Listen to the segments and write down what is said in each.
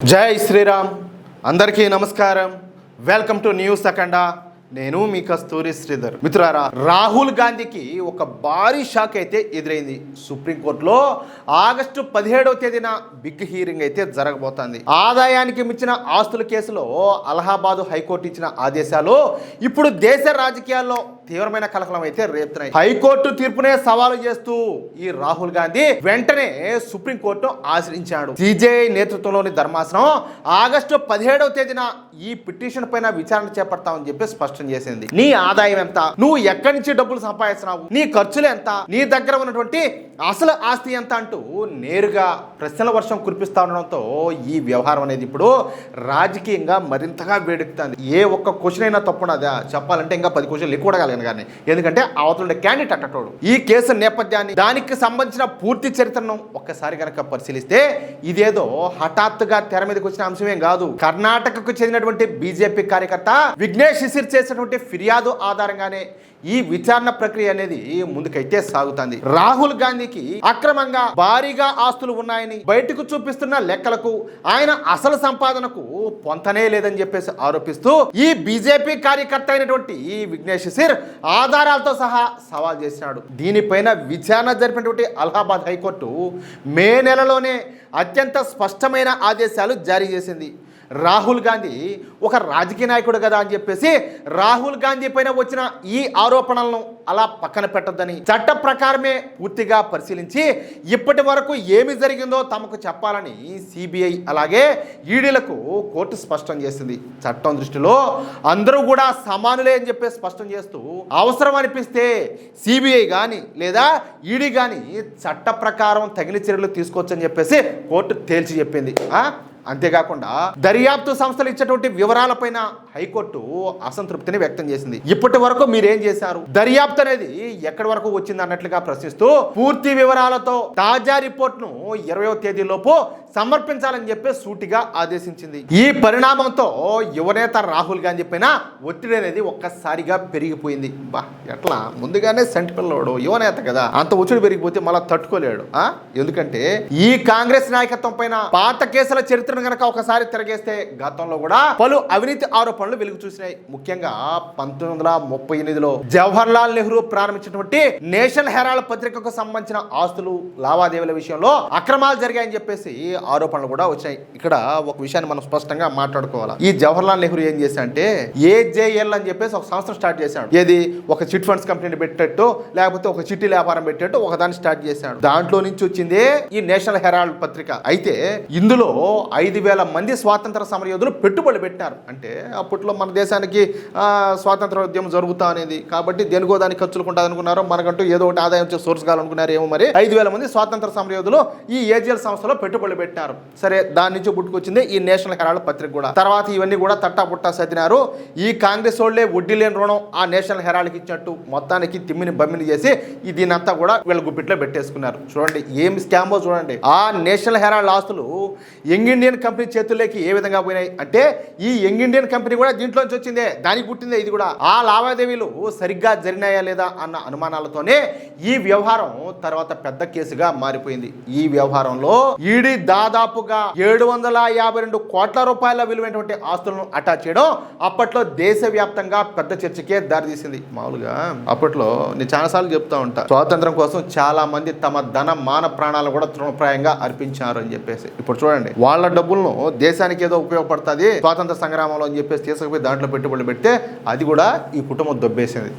జై శ్రీరామ్. అందరికీ నమస్కారం. వెల్కమ్ టు న్యూస్ అఖండ. నేను మీ కస్తూరి శ్రీధర్. మిత్రులారా, రాహుల్ గాంధీకి ఒక భారీ షాక్ అయితే ఎదురైంది. సుప్రీంకోర్టులో ఆగస్టు 17వ తేదీన బిగ్ హీరింగ్ అయితే జరగబోతోంది. ఆదాయానికి మించిన ఆస్తుల కేసులో అలహాబాద్ హైకోర్టు ఇచ్చిన ఆదేశాలు ఇప్పుడు దేశ రాజకీయాల్లో తీవ్రమైన కలకలం అయితే రేపుతున్నాయి. హైకోర్టు తీర్పునే సవాలు చేస్తూ ఈ రాహుల్ గాంధీ వెంటనే సుప్రీంకోర్టును ఆశ్రయించాడు. సిజేఐ నేతృత్వంలోని ధర్మాసనం ఆగస్టు 17వ తేదీన ఈ పిటిషన్ పైన విచారణ చేపడతామని చెప్పి స్పష్టం చేసింది. నీ ఆదాయం ఎంత, నువ్వు ఎక్కడి నుంచి డబ్బులు సంపాదిస్తున్నావు, నీ ఖర్చులు ఎంత, నీ దగ్గర ఉన్నటువంటి అసలు ఆస్తి ఎంత అంటూ నేరుగా ప్రశ్నల వర్షం కురిపిస్తా ఉండడంతో ఈ వ్యవహారం అనేది ఇప్పుడు రాజకీయంగా మరింతగా వేడెక్కుతుంది. ఏ ఒక్క క్వశ్చన్ అయినా తప్పున్నదా చెప్పాలంటే ఇంకా 10 క్వశ్చన్లు ఎక్కువ అడగాలి. కానీ ఎందుకంటే అవతల క్యాండిడేట్ అట్టటోడు. ఈ కేసు నేపథ్యాన్ని, దానికి సంబంధించిన పూర్తి చరిత్రను ఒక్కసారి కనుక పరిశీలిస్తే ఇదేదో హఠాత్తుగా తెర మీదకి వచ్చిన అంశమేం కాదు. కర్ణాటకకు చెందినటువంటి బీజేపీ కార్యకర్త విఘ్నేష్ శిశిర్ చేసినటువంటి ఫిర్యాదు ఆధారంగానే ఈ విచారణ ప్రక్రియ అనేది ముందుకైతే సాగుతుంది. రాహుల్ గాంధీకి అక్రమంగా భారీగా ఆస్తులు ఉన్నాయని బయటకు చూపిస్తున్న లెక్కలకు ఆయన అసలు సంపాదనకు పొంతనే లేదని చెప్పేసి ఆరోపిస్తూ ఈ బీజేపీ కార్యకర్త అయినటువంటి విఘ్నేష్ శిశిర్ ఆధారాలతో సహా సవాల్ చేసినాడు. దీనిపైన విచారణ జరిపినటువంటి అలహాబాద్ హైకోర్టు మే నెలలోనే అత్యంత స్పష్టమైన ఆదేశాలు జారీ చేసింది. రాహుల్ గాంధీ ఒక రాజకీయ నాయకుడు కదా అని చెప్పేసి రాహుల్ గాంధీ పైన వచ్చిన ఈ ఆరోపణలను అలా పక్కన పెట్టొద్దని, చట్ట ప్రకారమే పూర్తిగా పరిశీలించి ఇప్పటి వరకు ఏమి జరిగిందో తమకు చెప్పాలని సిబిఐ అలాగే ఈడీలకు కోర్టు స్పష్టం చేసింది. చట్టం దృష్టిలో అందరూ కూడా సమానులే అని చెప్పి స్పష్టం చేస్తూ అవసరం అనిపిస్తే సిబిఐ కానీ లేదా ఈడీ కానీ చట్ట ప్రకారం తగిన చర్యలు తీసుకోవచ్చని చెప్పేసి కోర్టు తేల్చి చెప్పింది. అంతేకాకుండా దర్యాప్తు సంస్థలు ఇచ్చేటువంటి వివరాలపైన హైకోర్టు అసంతృప్తిని వ్యక్తం చేసింది. ఇప్పటి వరకు మీరేం చేశారు, దర్యాప్తు అనేది ఎక్కడి వరకు వచ్చింది అన్నట్లుగా ప్రశ్నిస్తూ పూర్తి వివరాలతో తాజా రిపోర్ట్ను 20వ తేదీలోపు సమర్పించాలని చెప్పి సూటిగా ఆదేశించింది. ఈ పరిణామంతో యువనేత రాహుల్ గాంధీ పైన ఒత్తిడి అనేది ఒక్కసారిగా పెరిగిపోయింది. ఎట్లా ముందుగానే సెంటి పిల్లవాడు యువనేత కదా, అంత ఒత్తిడి పెరిగిపోతే మళ్ళీ తట్టుకోలేడు. ఎందుకంటే ఈ కాంగ్రెస్ నాయకత్వం పైన పాత కేసుల చరిత్ర గనక ఒకసారి తిరగేస్తే గతంలో కూడా పలు అవినీతి ఆరోపణలు వెలుగు చూసినాయి. ముఖ్యంగా 1938లో జవహర్ లాల్ నెహ్రూ ప్రారంభించినటువంటి నేషనల్ హెరాల్డ్ పత్రికకు సంబంధించిన ఆస్తులు లావాదేవీల విషయంలో అక్రమాలు జరిగాయని చెప్పేసి ఆరోపణలు కూడా వచ్చాయి. ఇక్కడ ఒక విషయాన్ని మనం స్పష్టంగా మాట్లాడుకోవాలి. ఈ జవహర్ లాల్ నెహ్రూ ఏం చేశాడంటే ఏజేఎల్ అని చెప్పేసి ఒక సంస్థ స్టార్ట్ చేశాడు. ఏది ఒక చిట్ ఫండ్స్ కంపెనీని పెట్టేట్టు లేకపోతే ఒక చిట్టి వ్యాపారం పెట్టేట్టు ఒక దాన్ని స్టార్ట్ చేశాడు. దాంట్లో నుంచి వచ్చిందే ఈ నేషనల్ హెరాల్డ్ పత్రిక. అయితే ఇందులో 5,000 మంది స్వాతంత్ర సమరయోధులు పెట్టుబడులు పెట్టారు. అంటే అప్పట్లో మన దేశానికి స్వాతంత్ర ఉద్యమం జరుగుతా అనేది కాబట్టి దేనికో దానికి ఖర్చులు ఉంటుంది అనుకున్నారు. మనకంటూ ఏదో ఒకటి ఆదాయం వచ్చే సోర్స్ కావాలనుకున్నారు ఏమో. మరి 5,000 మంది స్వాతంత్ర సమరయోధులు ఈ ఏజిఎల్ సంస్థలో పెట్టుబడులు పెట్టారు. సరే, దాని నుంచి పుట్టుకొచ్చింది ఈ నేషనల్ హెరాల్డ్ పత్రిక కూడా. తర్వాత ఇవన్నీ కూడా తట్టా పుట్టా సదినారు. ఈ కాంగ్రెస్ వాళ్ళే వడ్డీ లేని రుణం ఆ నేషనల్ హెరాల్డ్కి ఇచ్చినట్టు మొత్తానికి తిమ్మిని బమ్మిని చేసి దీనంతా కూడా వీళ్ళ గుప్పిట్లో పెట్టేసుకున్నారు. చూడండి ఏం స్కామో చూడండి. ఆ నేషనల్ హెరాల్డ్ ఆస్తులు యంగ్ ఇండియన్ కంపెనీ చేతుల్లోకి ఏ విధంగా పోయినాయి అంటే ఈ యంగ్ ఇండియన్ కంపెనీ కూడా దీంట్లోంచి వచ్చిందే, దానికి పుట్టిందే ఇది కూడా. ఆ లావాదేవీలు సరిగ్గా జరిగినాయా లేదా అన్న అనుమానాలతోనే ఈ వ్యవహారం తర్వాత పెద్ద కేసుగా మారిపోయింది. ఈ వ్యవహారంలో ఈడీ దాదాపుగా 752 కోట్ల రూపాయల విలువైనటువంటి ఆస్తులను అటాచ్ చేయడం అప్పట్లో దేశవ్యాప్తంగా పెద్ద చర్చకే దారితీసింది. మామూలుగా అప్పట్లో నేను చాలాసార్లు చెప్తా ఉంటా, స్వాతంత్రం కోసం చాలా మంది తమ ధన మాన ప్రాణాలను కూడా తృణప్రాయంగా అర్పించారు అని చెప్పేసి. ఇప్పుడు చూడండి, వాళ్ళ డబ్బులను దేశానికి ఏదో ఉపయోగపడుతుంది స్వాతంత్ర సంగ్రామంలో అని చెప్పేసి తీసుకుపోయి దాంట్లో పెట్టుబడులు పెడితే అది కూడా ఈ కుటుంబం దొబ్బేసింది.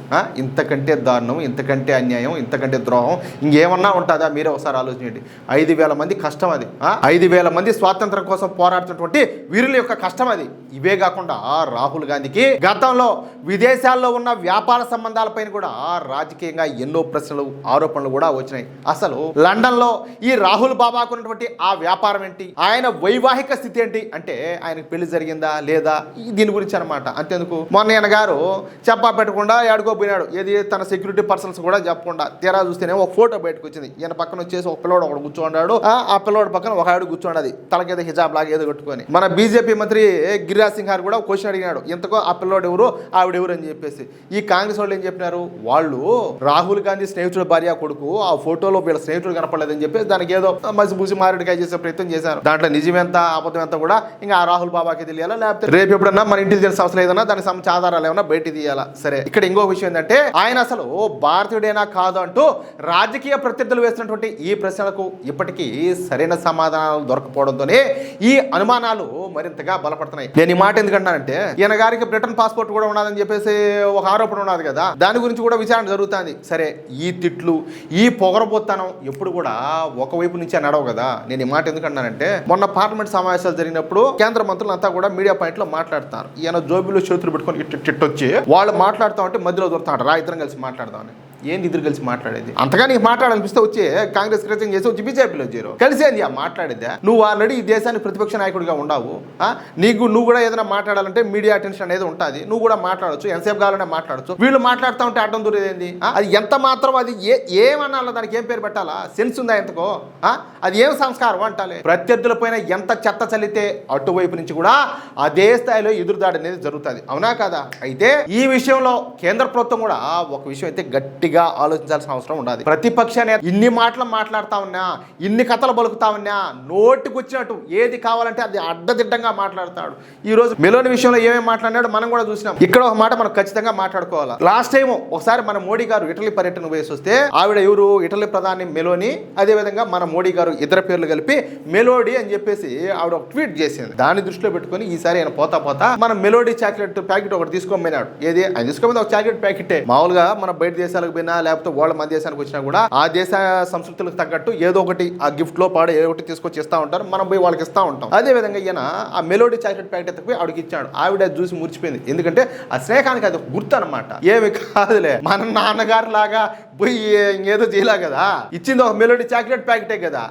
ఇంతకంటే దారుణం, ఇంతకంటే అన్యాయం, ఇంతకంటే ద్రోహం ఇంకేమన్నా ఉంటుందా? మీరే ఒకసారి ఆలోచించండి. 5,000 మంది కష్టం అది. 5,000 మంది స్వాతంత్రం కోసం పోరాడుతున్నటువంటి వీరుల యొక్క కష్టం అది. ఇవే కాకుండా రాహుల్ గాంధీకి గతంలో విదేశాల్లో ఉన్న వ్యాపార సంబంధాలపైన కూడా రాజకీయంగా ఎన్నో ప్రశ్నలు ఆరోపణలు కూడా వచ్చినాయి. అసలు లండన్లో ఈ రాహుల్ బాబాకు ఉన్నటువంటి ఆ వ్యాపారం ఏంటి, ఆయన వైవాహిక స్థితి ఏంటి అంటే ఆయనకు పెళ్లి జరిగిందా లేదా, దీని గురించి అనమాట. అంతేందుకు మొన్న ఆయన గారు చెప్పా పెట్టకుండా ఏడుకోపోయినాడు. ఏది తన సెక్యూరిటీ పర్సన్స్ కూడా చెప్పకుండా. తీరా చూస్తేనే ఒక ఫోటో బయటకు వచ్చింది. ఈయన పక్కన వచ్చేసి ఒక పిల్లోడు ఒకడు కూర్చోన్నాడు. ఆ పిల్లోడు పక్కన ఒక ఆవిడ కూర్చోండి, తలకేదో హిజాబ్ లాగా ఏదో కట్టుకొని. మన బీజేపీ మంత్రి గిరిరాజ్ సింగ్ గారు కూడా క్వశ్చన్ అడిగినాడు, ఎంతకో ఆ పిల్లోడు ఎవరు ఆవిడెవరు అని చెప్పేసి. ఈ కాంగ్రెస్ వాళ్ళు ఏం చెప్పినారు, వాళ్ళు రాహుల్ గాంధీ స్నేహితుడు భార్య కొడుకు, ఆ ఫోటోలో వీళ్ళ స్నేహితుడు కనపడలేదని చెప్పేసి దానికి ఏదో మసిబూసి మారేడుకాయ చేసే ప్రయత్నం చేశారు. దాంట్లో నిజమెంత అబద్ధం ఎంత కూడా ఇంకా ఆ రాహుల్ బాబాకి తెలియాలా, లేకపోతే రేపు ఎప్పుడన్నా మన ఇంటెలిజెన్స్ అవసరం ఏదన్నా దానికి సంబంధించిన ఆధారాలు ఏమన్నా బయట తీయాలా. సరే, ఇక్కడ ఇంకో విషయం ఏంటంటే ఆయన అసలు భారతీయుడేనా కాదు అంటూ రాజకీయ ప్రత్యర్థులు వేస్తున్నటువంటి ఈ ప్రశ్నలకు ఇప్పటికీ సరైన సమాధానాలు దొరకపోవడంతోనే ఈ అనుమానాలు మరింతగా బలపడుతున్నాయి. నేను ఈ మాట ఎందుకంటానంటే ఈయన గారికి బ్రిటన్ పాస్పోర్ట్ కూడా ఉన్నదని చెప్పేసి ఒక ఆరోపణ ఉన్నది కదా, దాని గురించి కూడా విచారణ జరుగుతుంది. సరే, ఈ తిట్లు ఈ పొగరబోత్తనం ఎప్పుడు కూడా ఒకవైపు నుంచే నడవు కదా. నేను ఈ మాట ఎందుకంటానంటే మొన్న పార్లమెంట్ సమావేశాలు జరిగినప్పుడు కేంద్ర మంత్రులు అంతా కూడా మీడియా పాయింట్ లో మాట్లాడుతారు. ఈయన జోబిలో చేతులు పెట్టుకొని వచ్చి వాళ్ళు మాట్లాడుతూ ఉంటే మధ్యలో దొరుకుతాడు, రా ఇద్దరం కలిసి మాట్లాడదామని. ఏంది ఇద్దరు కలిసి మాట్లాడేది? అంతగా నీకు మాట్లాడాలనిపిస్తే వచ్చి కాంగ్రెస్ రిజైన్ చేసి వచ్చి బీజేపీలో చేరు కలిసేంది మాట్లాడేదా? నువ్వు ఆల్రెడీ ఈ దేశానికి ప్రతిపక్ష నాయకుడిగా ఉండవు. నువ్వు కూడా ఏదైనా మాట్లాడాలంటే మీడియా అటెన్షన్ అనేది ఉంటుంది, నువ్వు కూడా మాట్లాడచ్చు, ఎంతసేపు కావాలనే మాట్లాడచ్చు. వీళ్ళు మాట్లాడుతూ ఉంటే అడ్డం దూరేది. అది ఎంత మాత్రం అది ఏమన్నా దానికి ఏం పేరు పెట్టాలా? సెన్స్ ఉందా ఎంతకో? అది ఏం సంస్కారం అంటాలి? ప్రత్యర్థుల పైన ఎంత చెత్త చల్లితే అటువైపు నుంచి కూడా అదే స్థాయిలో ఎదురుదాడి అనేది జరుగుతుంది, అవునా కదా? అయితే ఈ విషయంలో కేంద్ర ప్రభుత్వం కూడా ఒక విషయం అయితే గట్టిగా ఆలోచించాల్సిన అవసరం ఉండదు. ప్రతిపక్ష నేత ఇన్ని మాటలు మాట్లాడుతా ఉన్నా, ఇన్ని కథలు పలుకుతా ఉన్నా, నోటికి వచ్చినట్టు ఏది కావాలంటే అది అడ్డదిడ్డంగా మాట్లాడతాడు. ఈ రోజు మెలోని విషయంలో ఏమేమి మాట్లాడినాడు మనం కూడా చూసినాం. ఇక్కడ ఒక మాట మనం ఖచ్చితంగా మాట్లాడుకోవాలి. లాస్ట్ టైం ఒకసారి మన మోడీ గారు ఇటలీ పర్యటన వేసి వస్తే ఆవిడ ఎవరు? ఇటలీ ప్రధాని మెలోని, అదే విధంగా మన మోడీ గారు ఇద్దరు పేర్లు కలిపి మెలోడీ అని చెప్పేసి ఆవిడ ఒక ట్వీట్ చేసింది. దాన్ని దృష్టిలో పెట్టుకుని ఈసారి ఆయన పోతా మన మెలోడీ చాక్లెట్ ప్యాకెట్ ఒకటి తీసుకోమన్నాడు. ఏది ఆయన తీసుకోమని ఒక చాక్లెట్ ప్యాకెటే. మామూలుగా మన బయట దేశాలకు లేకపోతే వాళ్ళ మన దేశానికి వచ్చినా కూడా ఆ దేశ సంస్కృతులకు తగ్గట్టు ఏదో ఒకటి ఆ గిఫ్ట్ లో పాడు ఏదో ఒకటి తీసుకొచ్చి ఇస్తా ఉంటారు, మనం పోయి వాళ్ళకి ఇస్తా ఉంటాం. అదే విధంగా ఈయన ఆ మెలోడీ చాక్లెట్ ప్యాకెట్ ఎత్తుకుపోయి ఆవిడకి ఇచ్చాడు. ఆవిడ చూసి మురిచిపోయింది, ఎందుకంటే ఆ స్నేహానికి అది గుర్తు అనమాట. ఏమి కాదులే, మన నాన్నగారు లాగా పోయి ఏదో చేయలే కదా, ఇచ్చింది ఒక మెలోడీ చాక్లెట్ ప్యాకెటే కదా.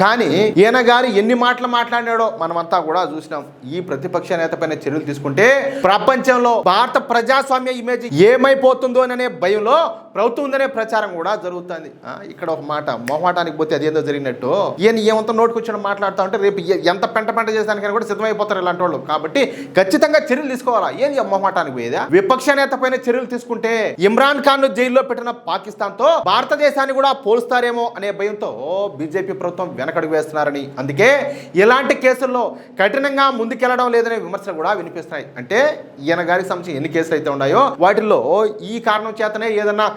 కానీ ఈయన గారు ఎన్ని మాటలు మాట్లాడినాడో మనమంతా కూడా చూసినాం. ఈ ప్రతిపక్ష నేత పైన చర్యలు తీసుకుంటే ప్రపంచంలో భారత ప్రజాస్వామ్య ఇమేజ్ ఏమైపోతుందో అనే భయంలో ప్రభుత్వం ఉందనే ప్రచారం కూడా జరుగుతుంది. ఇక్కడ ఒక మాట మొహమాటానికి పోతే అదేందో జరిగినట్టు ఈయన ఏమంతా నోటుకొచ్చిన మాట్లాడుతూ ఉంటే రేపు ఎంత పెంట చేసానికైనా కూడా సిద్ధమైపోతారు ఇలాంటి వాళ్ళు. కాబట్టి ఖచ్చితంగా చర్యలు తీసుకోవాలా. ఏంది మొహమాటానికి పోయేదా? విపక్ష నేత పైన చర్యలు తీసుకుంటే ఇమ్రాన్ ఖాన్ ను జైల్లో పెట్టిన పాకిస్తాన్ తో భారతదేశాన్ని కూడా పోలుస్తారేమో అనే భయంతో బీజేపీ ప్రభుత్వం వెనకడుగు వేస్తున్నారని, అందుకే ఇలాంటి కేసుల్లో కఠినంగా ముందుకెళ్లడం లేదనే విమర్శలు కూడా వినిపిస్తున్నాయి. అంటే ఈయన గారికి సంబంధించి ఎన్ని కేసులు అయితే ఉన్నాయో వాటిల్లో ఈ కారణం చేతనే ఏదన్నా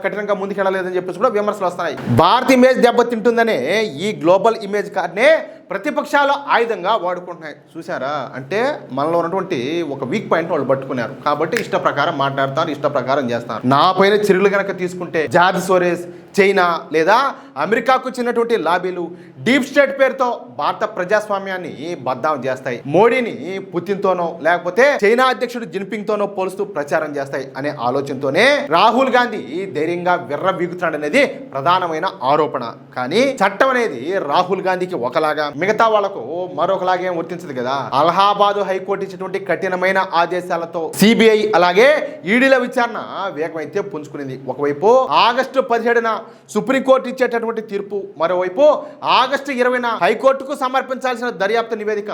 కఠినంగా ముందుకెళ్ళలేదని చెప్పేసి కూడా విమర్శలు వస్తున్నాయి. భారత్ ఇమేజ్ దెబ్బతింటుందనే ఈ గ్లోబల్ ఇమేజ్ కార్డ్నే ప్రతిపక్షాలు ఆయుధంగా వాడుకుంటున్నాయి. చూసారా? అంటే మనలో ఉన్నటువంటి ఒక వీక్ పాయింట్ వాళ్ళు పట్టుకున్నారు కాబట్టి ఇష్ట ప్రకారం మాట్లాడతారు, ఇష్ట ప్రకారం చేస్తారు. నా పైన చర్యలు కనుక తీసుకుంటే జార్జ్ సోరెస్, చైనా లేదా అమెరికాకు చెందినటువంటి లాబీలు డీప్ స్టేట్ పేరుతో భారత ప్రజాస్వామ్యాన్ని బద్నాం చేస్తాయి. మోడీని పుతిన్తోనో లేకపోతే చైనా అధ్యక్షుడు జిన్పింగ్ తోనో పోలుస్తూ ప్రచారం చేస్తాయి అనే ఆలోచనతోనే రాహుల్ గాంధీ ధైర్యంగా విర్రవీగుతున్నాడు అనేది ప్రధానమైన ఆరోపణ. కానీ చట్టం అనేది రాహుల్ గాంధీకి ఒకలాగా మిగతా వాళ్లకు మరొకలాగే వర్తించదు కదా. అలహాబాద్ హైకోర్టు ఇచ్చినటువంటి కఠినమైన ఆదేశాలతో సిబిఐ అలాగే ఈడీల విచారణ వేగమైతే పుంజుకునింది. ఒకవైపు ఆగస్టు 17న సుప్రీంకోర్టు ఇచ్చేటటువంటి తీర్పు, మరోవైపు ఆగస్టు 20న హైకోర్టుకు సమర్పించాల్సిన దర్యాప్తు నివేదిక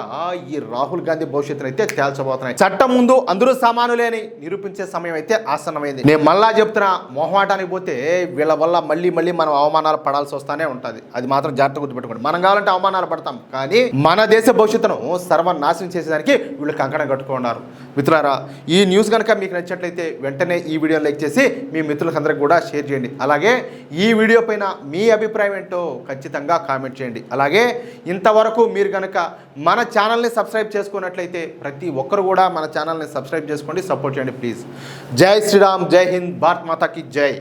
ఈ రాహుల్ గాంధీ భవిష్యత్తును అయితే తేల్చబోతున్నాయి. చట్టం ముందు అందరూ సమానులే అని నిరూపించే సమయం అయితే ఆసన్నమైంది. నేను మళ్ళా చెప్తున్నా, మొహమాటానికి పోతే వీళ్ళ వల్ల మళ్ళీ మనం అవమానాలు పడాల్సి వస్తానే ఉంటుంది. అది మాత్రం జాగ్రత్త గుర్తుపెట్టుకోండి. మనం కావాలంటే అవమానాలు పడతాం, కానీ మన దేశ భవిష్యత్తును సర్వనాశనం చేసేదానికి వీళ్ళు కంకణం కట్టుకున్నారు. మిత్రులారా, ఈ న్యూస్ కనుక మీకు నచ్చినట్లయితే వెంటనే ఈ వీడియో లైక్ చేసి మీ మిత్రులందరికీ కూడా షేర్ చేయండి. అలాగే ఈ వీడియో పైన మీ అభిప్రాయం ఏంటో ఖచ్చితంగా కామెంట్ చేయండి. అలాగే ఇంతవరకు మీరు కనుక మన ఛానల్ని సబ్స్క్రైబ్ చేసుకున్నట్లయితే ప్రతి ఒక్కరు కూడా మన ఛానల్ని సబ్స్క్రైబ్ చేసుకోండి, సపోర్ట్ చేయండి ప్లీజ్. జై శ్రీరామ్, జై హింద్, భారత్ మాతాకి జై.